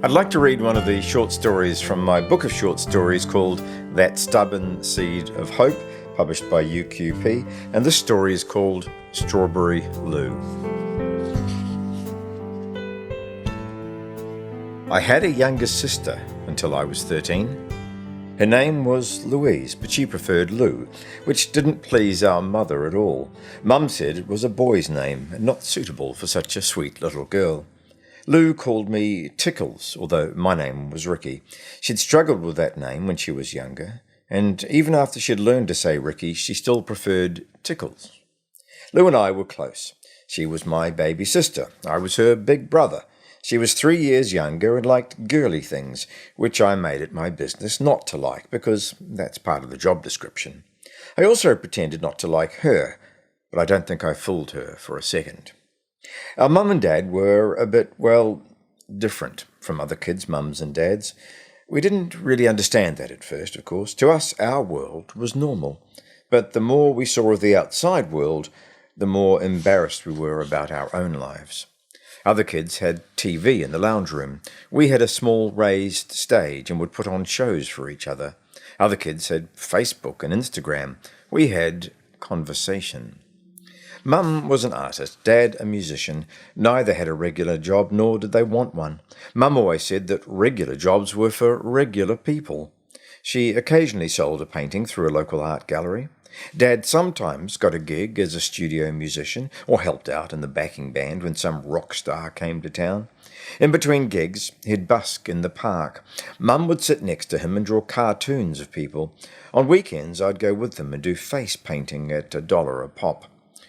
I'd like to read one of the short stories from my book of short stories called That Stubborn Seed of Hope, published by UQP, and this story is called Strawberry Lou. I had a younger sister until I was 13. Her name was Louise, but she preferred Lou, which didn't please our mother at all. Mum said it was a boy's name and not suitable for such a sweet little girl. Lou called me Tickles, although my name was Ricky. She'd struggled with that name when she was younger, and even after she'd learned to say Ricky, she still preferred Tickles. Lou and I were close. She was my baby sister. I was her big brother. She was 3 years younger and liked girly things, which I made it my business not to like, because that's part of the job description. I also pretended not to like her, but I don't think I fooled her for a second. Our mum and dad were a bit, different from other kids' mums and dads. We didn't really understand that at first, of course. To us, our world was normal. But the more we saw of the outside world, the more embarrassed we were about our own lives. Other kids had TV in the lounge room. We had a small raised stage and would put on shows for each other. Other kids had Facebook and Instagram. We had conversation. Mum was an artist, Dad a musician. Neither had a regular job, nor did they want one. Mum always said that regular jobs were for regular people. She occasionally sold a painting through a local art gallery. Dad sometimes got a gig as a studio musician or helped out in the backing band when some rock star came to town. In between gigs, he'd busk in the park. Mum would sit next to him and draw cartoons of people. On weekends, I'd go with them and do face painting at $1 a pop.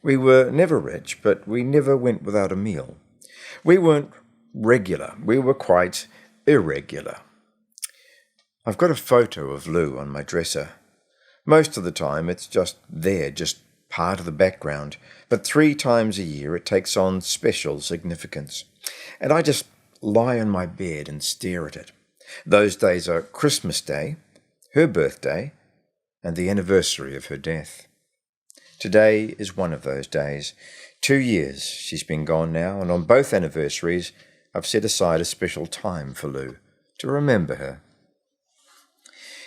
We were never rich, but we never went without a meal. We weren't regular. We were quite irregular. I've got a photo of Lou on my dresser. Most of the time it's just there, just part of the background, but 3 times a year it takes on special significance. And I just lie on my bed and stare at it. Those days are Christmas Day, her birthday, and the anniversary of her death. Today is one of those days. 2 years she's been gone now, and on both anniversaries I've set aside a special time for Lou, to remember her.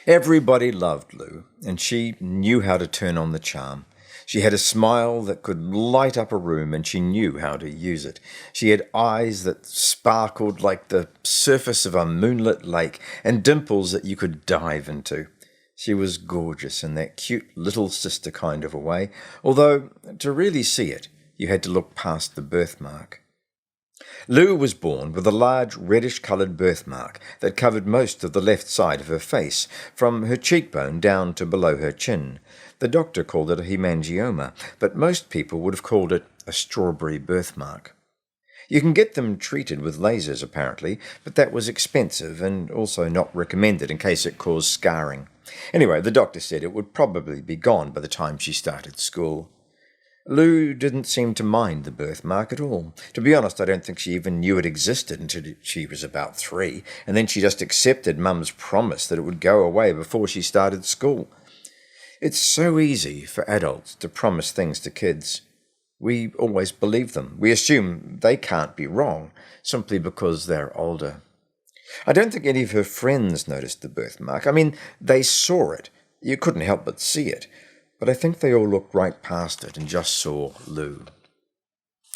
Everybody loved Lou, and she knew how to turn on the charm. She had a smile that could light up a room, and she knew how to use it. She had eyes that sparkled like the surface of a moonlit lake, and dimples that you could dive into. She was gorgeous in that cute little sister kind of a way, although to really see it, you had to look past the birthmark. Lou was born with a large reddish-coloured birthmark that covered most of the left side of her face, from her cheekbone down to below her chin. The doctor called it a hemangioma, but most people would have called it a strawberry birthmark. You can get them treated with lasers, apparently, but that was expensive and also not recommended in case it caused scarring. Anyway, the doctor said it would probably be gone by the time she started school. Lou didn't seem to mind the birthmark at all. To be honest, I don't think she even knew it existed until she was about 3, and then she just accepted Mum's promise that it would go away before she started school. It's so easy for adults to promise things to kids. We always believe them. We assume they can't be wrong, simply because they're older. I don't think any of her friends noticed the birthmark. I mean, they saw it. You couldn't help but see it. But I think they all looked right past it and just saw Lou.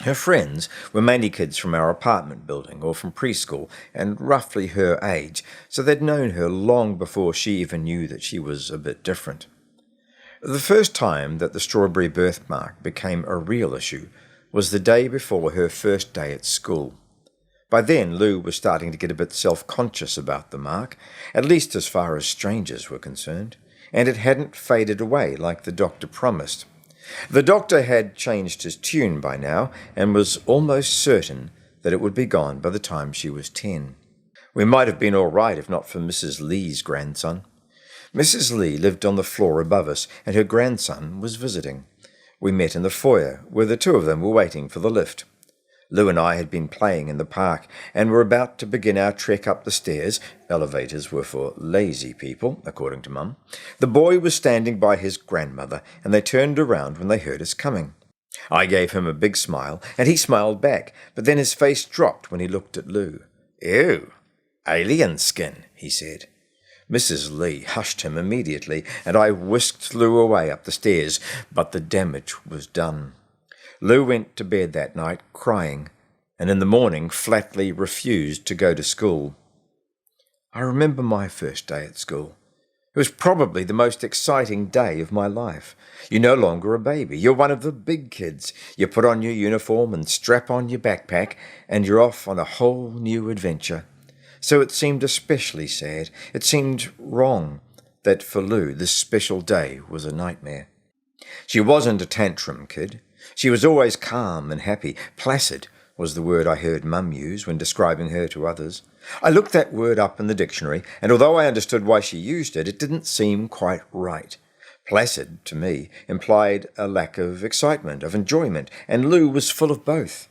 Her friends were mainly kids from our apartment building or from preschool and roughly her age, so they'd known her long before she even knew that she was a bit different. The first time that the strawberry birthmark became a real issue was the day before her first day at school. By then, Lou was starting to get a bit self-conscious about the mark, at least as far as strangers were concerned. And it hadn't faded away like the doctor promised. The doctor had changed his tune by now and was almost certain that it would be gone by the time she was 10. We might have been all right if not for Mrs. Lee's grandson. Mrs. Lee lived on the floor above us, and her grandson was visiting. We met in the foyer, where the two of them were waiting for the lift. Lou and I had been playing in the park and were about to begin our trek up the stairs. Elevators were for lazy people, according to Mum. The boy was standing by his grandmother, and they turned around when they heard us coming. I gave him a big smile, and he smiled back, but then his face dropped when he looked at Lou. "Ew," Alien skin, he said. Mrs. Lee hushed him immediately, and I whisked Lou away up the stairs, but the damage was done. Lou went to bed that night crying, and in the morning flatly refused to go to school. I remember my first day at school. It was probably the most exciting day of my life. You're no longer a baby. You're one of the big kids. You put on your uniform and strap on your backpack, and you're off on a whole new adventure. So it seemed especially sad. It seemed wrong that for Lou this special day was a nightmare. She wasn't a tantrum kid. She was always calm and happy. Placid was the word I heard Mum use when describing her to others. I looked that word up in the dictionary, and although I understood why she used it, it didn't seem quite right. Placid, to me, implied a lack of excitement, of enjoyment, and Lou was full of both.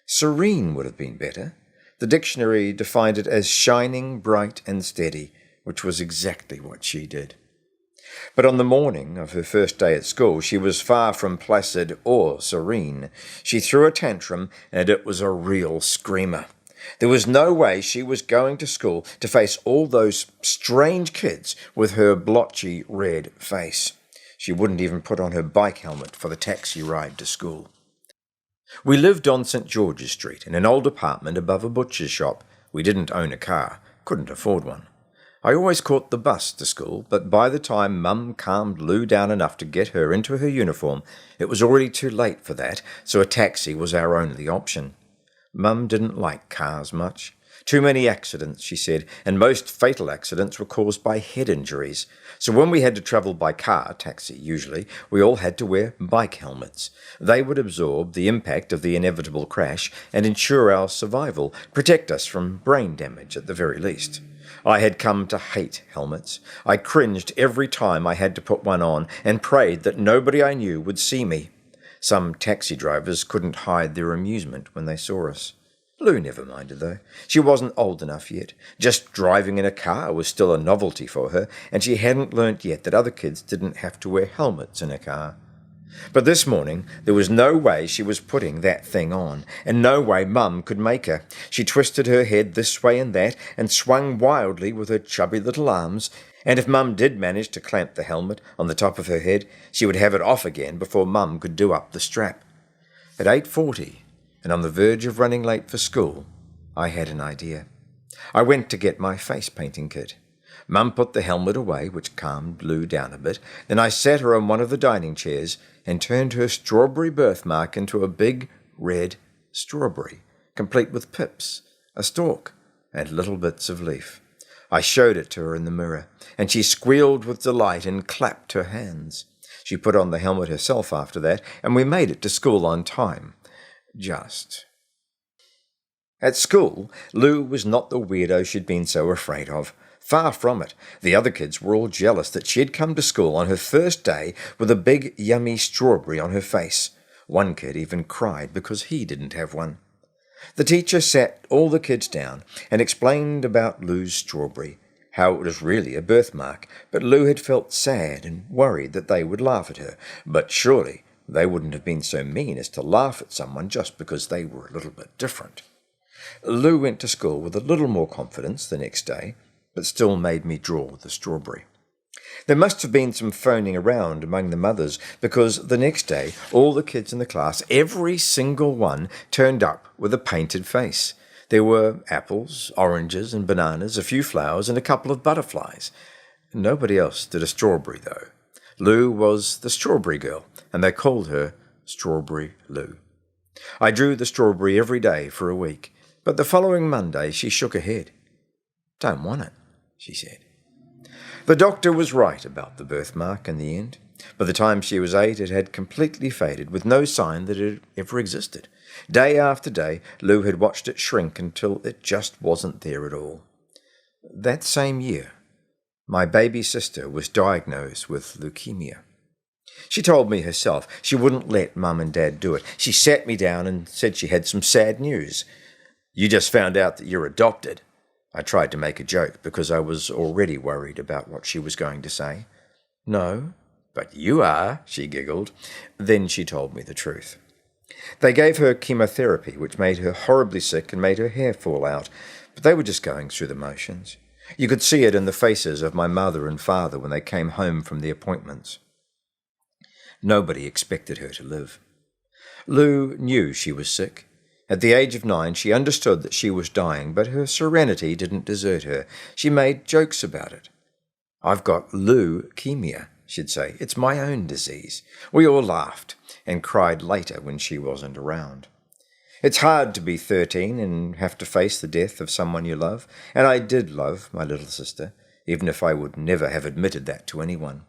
Serene would have been better. The dictionary defined it as shining, bright, and steady, which was exactly what she did. But on the morning of her first day at school, she was far from placid or serene. She threw a tantrum, and it was a real screamer. There was no way she was going to school to face all those strange kids with her blotchy red face. She wouldn't even put on her bike helmet for the taxi ride to school. We lived on St. George's Street in an old apartment above a butcher's shop. We didn't own a car, couldn't afford one. I always caught the bus to school, but by the time Mum calmed Lou down enough to get her into her uniform, it was already too late for that, so a taxi was our only option. Mum didn't like cars much. Too many accidents, she said, and most fatal accidents were caused by head injuries. So when we had to travel by car, taxi usually, we all had to wear bike helmets. They would absorb the impact of the inevitable crash and ensure our survival, protect us from brain damage at the very least. I had come to hate helmets. I cringed every time I had to put one on and prayed that nobody I knew would see me. Some taxi drivers couldn't hide their amusement when they saw us. Lou never minded, though. She wasn't old enough yet. Just driving in a car was still a novelty for her, and she hadn't learnt yet that other kids didn't have to wear helmets in a car. But this morning, there was no way she was putting that thing on, and no way Mum could make her. She twisted her head this way and that, and swung wildly with her chubby little arms, and if Mum did manage to clamp the helmet on the top of her head, she would have it off again before Mum could do up the strap. At 8:40, and on the verge of running late for school, I had an idea. I went to get my face painting kit. Mum put the helmet away, which calmed Lou down a bit. Then I sat her on one of the dining chairs and turned her strawberry birthmark into a big red strawberry, complete with pips, a stalk, and little bits of leaf. I showed it to her in the mirror, and she squealed with delight and clapped her hands. She put on the helmet herself after that, and we made it to school on time. Just. At school, Lou was not the weirdo she'd been so afraid of. Far from it. The other kids were all jealous that she had come to school on her first day with a big, yummy strawberry on her face. One kid even cried because he didn't have one. The teacher sat all the kids down and explained about Lou's strawberry, how it was really a birthmark, but Lou had felt sad and worried that they would laugh at her. But surely they wouldn't have been so mean as to laugh at someone just because they were a little bit different. Lou went to school with a little more confidence the next day, but still made me draw the strawberry. There must have been some phoning around among the mothers, because the next day all the kids in the class, every single one, turned up with a painted face. There were apples, oranges and bananas, a few flowers and a couple of butterflies. Nobody else did a strawberry, though. Lou was the strawberry girl, and they called her Strawberry Lou. I drew the strawberry every day for a week, but the following Monday she shook her head. "Don't want it," she said. The doctor was right about the birthmark in the end. By the time she was 8, it had completely faded, with no sign that it ever existed. Day after day, Lou had watched it shrink until it just wasn't there at all. That same year, my baby sister was diagnosed with leukemia. She told me herself she wouldn't let Mum and Dad do it. She sat me down and said she had some sad news. "You just found out that you're adopted." I tried to make a joke because I was already worried about what she was going to say. "No, but you are," she giggled. Then she told me the truth. They gave her chemotherapy, which made her horribly sick and made her hair fall out. but they were just going through the motions. You could see it in the faces of my mother and father when they came home from the appointments. Nobody expected her to live. Lou knew she was sick. At the age of 9, she understood that she was dying, but her serenity didn't desert her. She made jokes about it. "I've got leukemia," she'd say. "It's my own disease." We all laughed and cried later when she wasn't around. It's hard to be 13 and have to face the death of someone you love, and I did love my little sister, even if I would never have admitted that to anyone.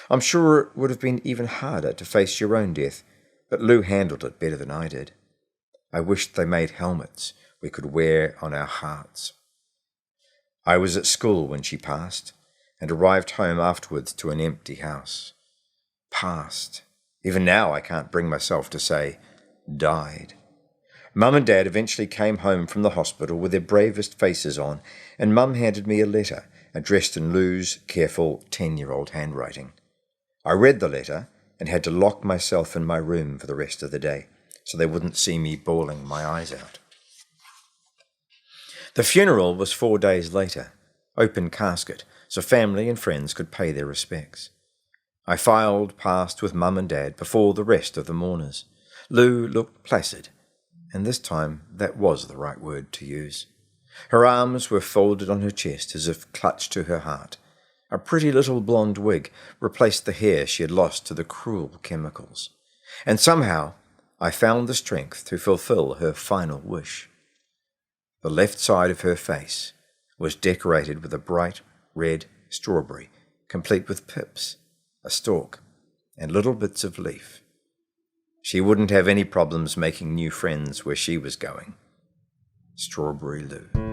I'm sure it would have been even harder to face your own death, but Lou handled it better than I did. I wished they made helmets we could wear on our hearts. I was at school when she passed, and arrived home afterwards to an empty house. Passed. Even now I can't bring myself to say, died. Mum and Dad eventually came home from the hospital with their bravest faces on, and Mum handed me a letter addressed in Lou's careful 10-year-old handwriting. I read the letter and had to lock myself in my room for the rest of the day, so they wouldn't see me bawling my eyes out. The funeral was 4 days later, open casket, so family and friends could pay their respects. I filed past with Mum and Dad before the rest of the mourners. Lou looked placid, and this time that was the right word to use. Her arms were folded on her chest as if clutched to her heart. A pretty little blonde wig replaced the hair she had lost to the cruel chemicals. And somehow I found the strength to fulfill her final wish. The left side of her face was decorated with a bright red strawberry, complete with pips, a stalk, and little bits of leaf. She wouldn't have any problems making new friends where she was going. Strawberry Lou.